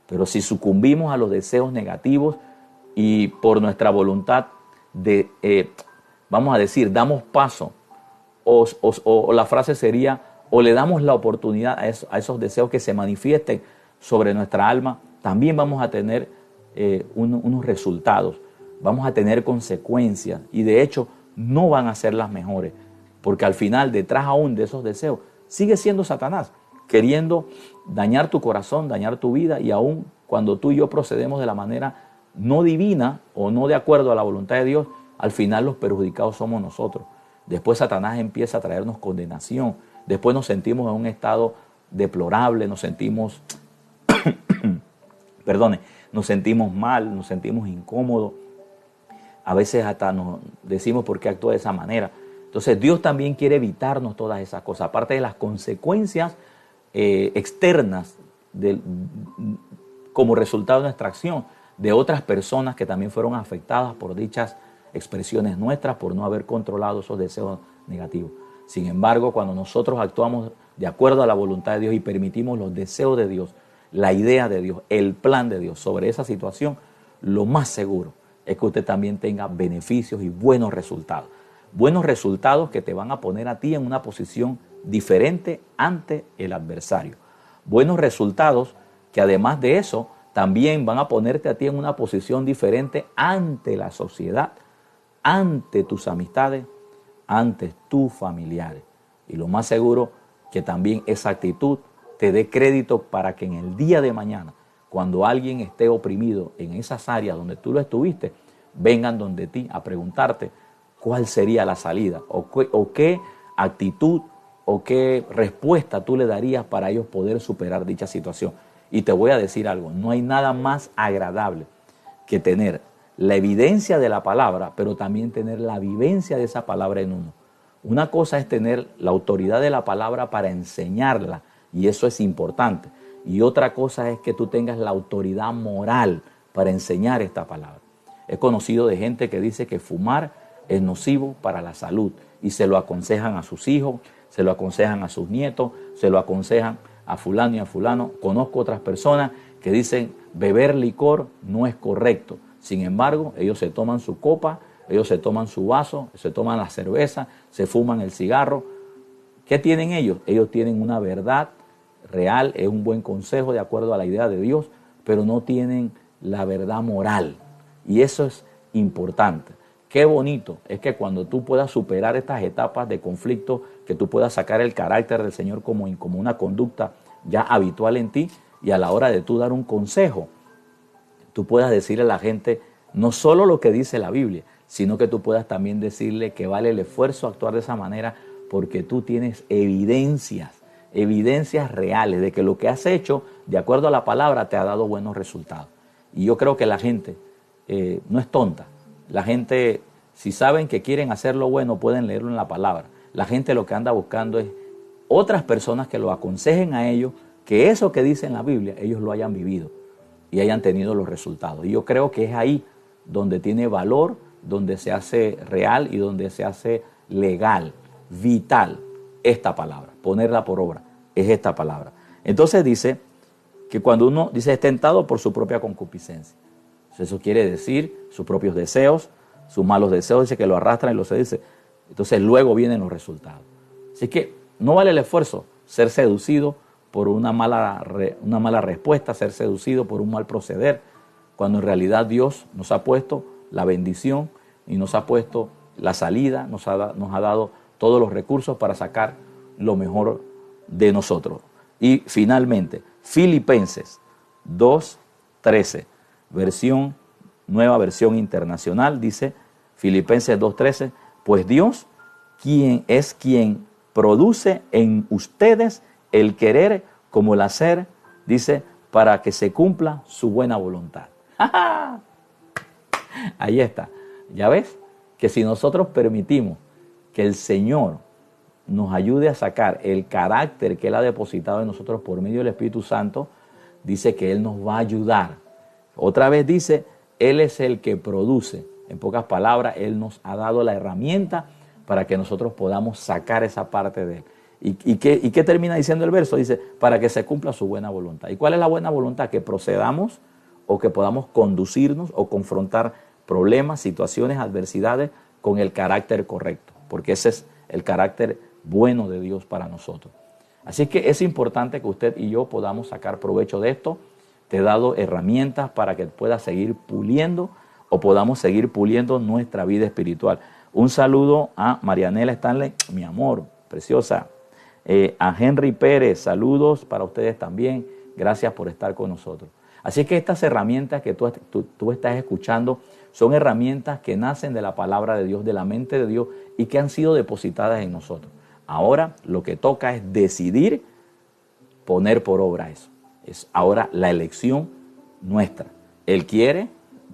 Pero si sucumbimos a los deseos negativos y por nuestra voluntad vamos a decir, damos paso, o la frase sería, o le damos la oportunidad a esos deseos que se manifiesten sobre nuestra alma, también vamos a tener unos resultados, vamos a tener consecuencias, y de hecho no van a ser las mejores, porque al final, detrás aún de esos deseos, sigue siendo Satanás, queriendo dañar tu corazón, dañar tu vida, y aún cuando tú y yo procedemos de la manera no divina o no de acuerdo a la voluntad de Dios, al final los perjudicados somos nosotros. Después Satanás empieza a traernos condenación, después nos sentimos en un estado deplorable, nos sentimos, nos sentimos mal, nos sentimos incómodos, a veces hasta nos decimos por qué actúa de esa manera. Entonces Dios también quiere evitarnos todas esas cosas, aparte de las consecuencias externas como resultado de nuestra acción, de otras personas que también fueron afectadas por dichas expresiones nuestras, por no haber controlado esos deseos negativos. Sin embargo, cuando nosotros actuamos de acuerdo a la voluntad de Dios y permitimos los deseos de Dios, la idea de Dios, el plan de Dios sobre esa situación, lo más seguro es que usted también tenga beneficios y buenos resultados. Buenos resultados que te van a poner a ti en una posición diferente ante el adversario. Buenos resultados que además de eso también van a ponerte a ti en una posición diferente ante la sociedad, ante tus amistades, ante tus familiares. Y lo más seguro que también esa actitud te dé crédito para que en el día de mañana, cuando alguien esté oprimido en esas áreas donde tú lo estuviste, vengan donde ti a preguntarte cuál sería la salida o qué actitud o qué respuesta tú le darías para ellos poder superar dicha situación. Y te voy a decir algo, no hay nada más agradable que tener la evidencia de la palabra, pero también tener la vivencia de esa palabra en uno. Una cosa es tener la autoridad de la palabra para enseñarla, y eso es importante. Y otra cosa es que tú tengas la autoridad moral para enseñar esta palabra. He conocido de gente que dice que fumar es nocivo para la salud y se lo aconsejan a sus hijos, se lo aconsejan a sus nietos, se lo aconsejan a fulano y a fulano. Conozco otras personas que dicen beber licor no es correcto. Sin embargo, ellos se toman su copa, ellos se toman su vaso, se toman la cerveza, se fuman el cigarro. ¿Qué tienen ellos? Ellos tienen una verdad real, es un buen consejo de acuerdo a la idea de Dios, pero no tienen la verdad moral. Y eso es importante. Qué bonito es que cuando tú puedas superar estas etapas de conflicto, que tú puedas sacar el carácter del Señor como una conducta ya habitual en ti, y a la hora de tú dar un consejo, tú puedas decirle a la gente no solo lo que dice la Biblia, sino que tú puedas también decirle que vale el esfuerzo actuar de esa manera porque tú tienes evidencias reales de que lo que has hecho, de acuerdo a la palabra, te ha dado buenos resultados. Y yo creo que la gente no es tonta. La gente, si saben que quieren hacer lo bueno, pueden leerlo en la palabra. La gente lo que anda buscando es otras personas que lo aconsejen a ellos, que eso que dice en la Biblia, ellos lo hayan vivido y hayan tenido los resultados. Y yo creo que es ahí donde tiene valor, donde se hace real y donde se hace legal, vital, esta palabra, ponerla por obra, es esta palabra. Entonces dice que cuando uno dice es tentado por su propia concupiscencia. Eso quiere decir sus propios deseos, sus malos deseos, dice que lo arrastran y lo seduce. Entonces luego vienen los resultados. Así que no vale el esfuerzo ser seducido por una mala respuesta, ser seducido por un mal proceder, cuando en realidad Dios nos ha puesto la bendición y nos ha puesto la salida, nos ha dado todos los recursos para sacar lo mejor de nosotros. Y finalmente, Filipenses 2:13, nueva versión internacional, dice Filipenses 2:13, pues Dios quien produce en ustedes el querer como el hacer, dice, para que se cumpla su buena voluntad. Ahí está. ¿Ya ves? Que si nosotros permitimos que el Señor nos ayude a sacar el carácter que Él ha depositado en nosotros por medio del Espíritu Santo, dice que Él nos va a ayudar. Otra vez dice, Él es el que produce. En pocas palabras, Él nos ha dado la herramienta para que nosotros podamos sacar esa parte de Él. ¿Y qué termina diciendo el verso? Dice, para que se cumpla su buena voluntad. ¿Y cuál es la buena voluntad? Que procedamos o que podamos conducirnos o confrontar problemas, situaciones, adversidades con el carácter correcto, porque ese es el carácter bueno de Dios para nosotros. Así que es importante que usted y yo podamos sacar provecho de esto. Te he dado herramientas para que puedas seguir puliendo o podamos seguir puliendo nuestra vida espiritual. Un saludo a Marianela Stanley, mi amor, preciosa. A Henry Pérez, saludos para ustedes también. Gracias por estar con nosotros. Así que estas herramientas que tú estás escuchando son herramientas que nacen de la palabra de Dios, de la mente de Dios y que han sido depositadas en nosotros. Ahora lo que toca es decidir poner por obra eso. Es ahora la elección nuestra. Él quiere,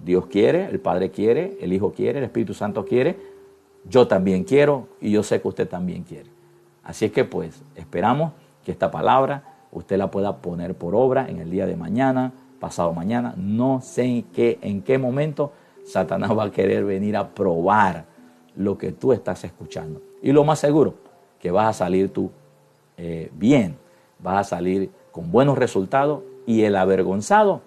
Dios quiere, el Padre quiere, el Hijo quiere, el Espíritu Santo quiere, yo también quiero y yo sé que usted también quiere. Así es que pues esperamos que esta palabra usted la pueda poner por obra en el día de mañana, pasado mañana. No sé en qué momento Satanás va a querer venir a probar lo que tú estás escuchando. Y lo más seguro, que vas a salir tú bien, vas a salir con buenos resultados y el avergonzado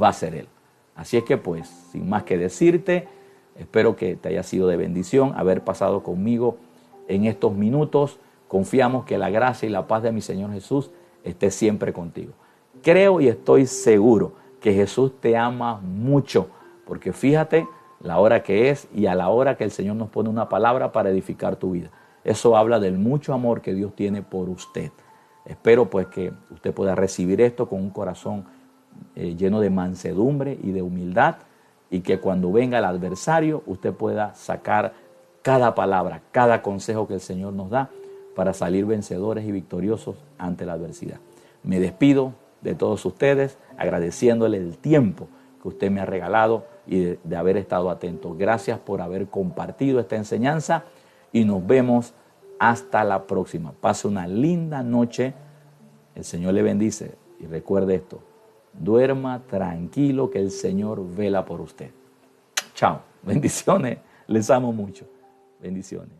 va a ser él. Así es que pues, sin más que decirte, espero que te haya sido de bendición haber pasado conmigo en estos minutos. Confiamos que la gracia y la paz de mi Señor Jesús esté siempre contigo. Creo y estoy seguro que Jesús te ama mucho, porque fíjate la hora que es y a la hora que el Señor nos pone una palabra para edificar tu vida. Eso habla del mucho amor que Dios tiene por usted. Espero pues que usted pueda recibir esto con un corazón lleno de mansedumbre y de humildad, y que cuando venga el adversario usted pueda sacar cada palabra, cada consejo que el Señor nos da para salir vencedores y victoriosos ante la adversidad. Me despido de todos ustedes agradeciéndole el tiempo que usted me ha regalado y de haber estado atento. Gracias por haber compartido esta enseñanza y nos vemos hasta la próxima. Pase una linda noche. El Señor le bendice y recuerde esto: duerma tranquilo que el Señor vela por usted. Chao. Bendiciones. Les amo mucho. Bendiciones.